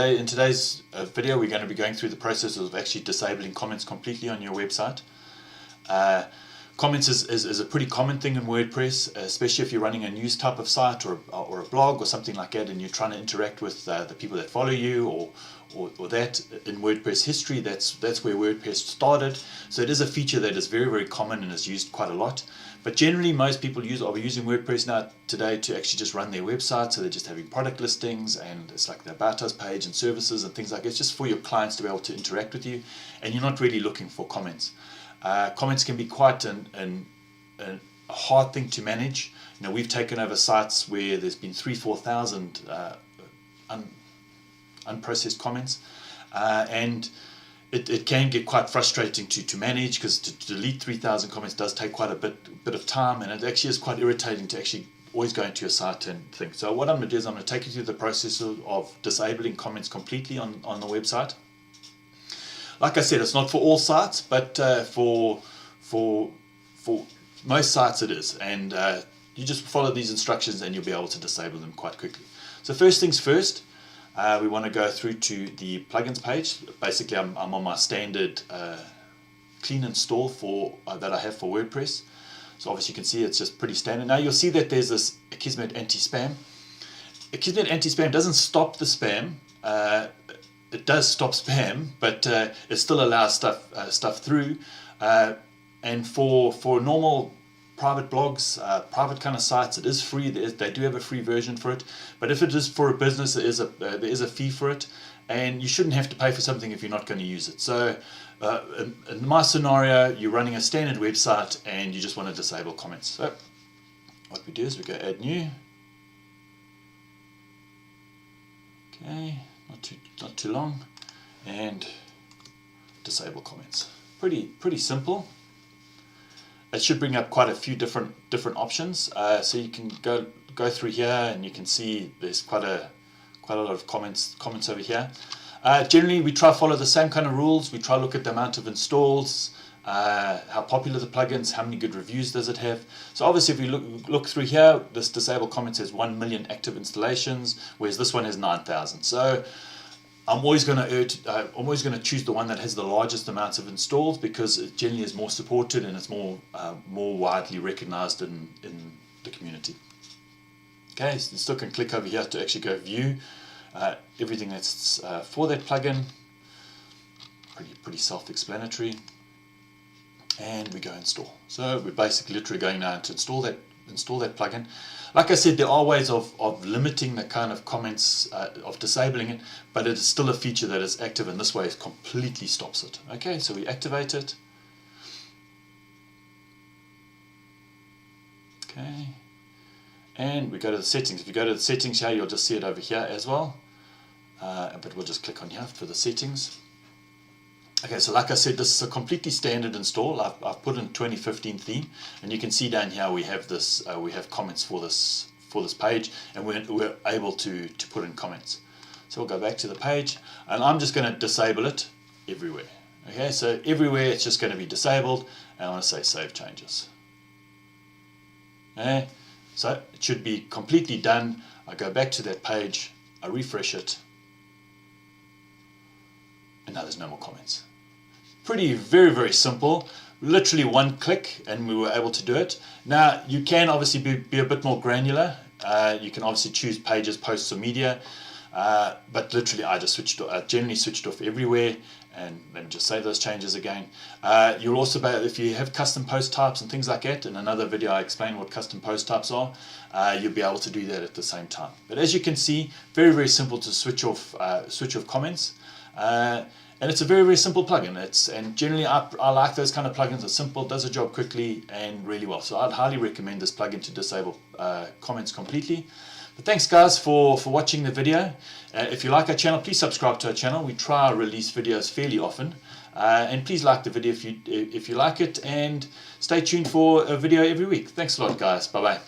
in today's video, we're going to be going through the process of actually disabling comments completely on your website. Comments is a pretty common thing in WordPress, especially if you're running a news type of site or a blog or something like that, and you're trying to interact with the people that follow you or that. In WordPress history, that's where WordPress started. So it is a feature that is very, very common and is used quite a lot. But generally, most people are using WordPress now today to actually just run their website. So they're just having product listings, and it's like the About Us page and services and things like that. It's just for your clients to be able to interact with you, and you're not really looking for comments. Comments can be quite a hard thing to manage. You know, we've taken over sites where there's been 3,000-4,000 unprocessed comments, and it can get quite frustrating to manage, because to delete 3,000 comments does take quite a bit of time, and it actually is quite irritating to actually always go into your site and think. So what I'm going to do is I'm going to take you through the process of disabling comments completely on the website. Like I said, it's not for all sites, but for most sites it is, and you just follow these instructions and you'll be able to disable them quite quickly. So first things first, we want to go through to the plugins page. Basically, I'm on my standard clean install that I have for WordPress. So obviously you can see it's just pretty standard. Now you'll see that there's this Akismet anti-spam. Akismet anti-spam doesn't stop the spam. It does stop spam, but it still allows stuff through. And for normal private blogs, private kind of sites, it is free. They do have a free version for it. But if it is for a business, there is a fee for it, and you shouldn't have to pay for something if you're not going to use it. So in my scenario, you're running a standard website and you just want to disable comments. So what we do is we go add new. Okay. Not too long, and disable comments. Pretty simple. It should bring up quite a few different options. So you can go through here, and you can see there's quite a lot of comments over here. Generally, we try to follow the same kind of rules. We try to look at the amount of installs, how popular the plugins, how many good reviews does it have. So obviously, if we look through here, this disable comments has 1 million active installations, whereas this one has 9,000. So I'm always going to choose the one that has the largest amounts of installs, because it generally is more supported and it's more widely recognized in the community. Okay, so you still can click over here to actually go view everything that's for that plugin. Pretty self-explanatory. And we go install. So we're basically literally going now to install that plugin. Like I said, there are ways of limiting the kind of comments, of disabling it, but it is still a feature that is active, and this way it completely stops it. Okay, so we activate it. Okay, and we go to the settings. If you go to the settings here, you'll just see it over here as well, but we'll just click on here for the settings. Okay, so like I said, this is a completely standard install. I've put in 2015 theme, and you can see down here we have this. We have comments for this page, and we're able to put in comments. So we'll go back to the page, and I'm just going to disable it everywhere. Okay, so everywhere it's just going to be disabled, and I want to say save changes. Okay, so it should be completely done. I go back to that page, I refresh it, and now there's no more comments. Very, very simple. Literally one click, and we were able to do it. Now you can obviously be a bit more granular. You can obviously choose pages, posts, or media, but literally I generally switched off everywhere. And let me just save those changes again. You'll also be, if you have custom post types and things like that, in another video I explain what custom post types are, you'll be able to do that at the same time. But as you can see, very, very simple to switch off comments. And it's a very, very simple plugin. And generally I like those kind of plugins. It's simple, does a job quickly and really well. So I'd highly recommend this plugin to disable comments completely. But thanks guys for watching the video. If you like our channel, please subscribe to our channel. We try to release videos fairly often. And please like the video if you like it, and stay tuned for a video every week. Thanks a lot guys. Bye bye.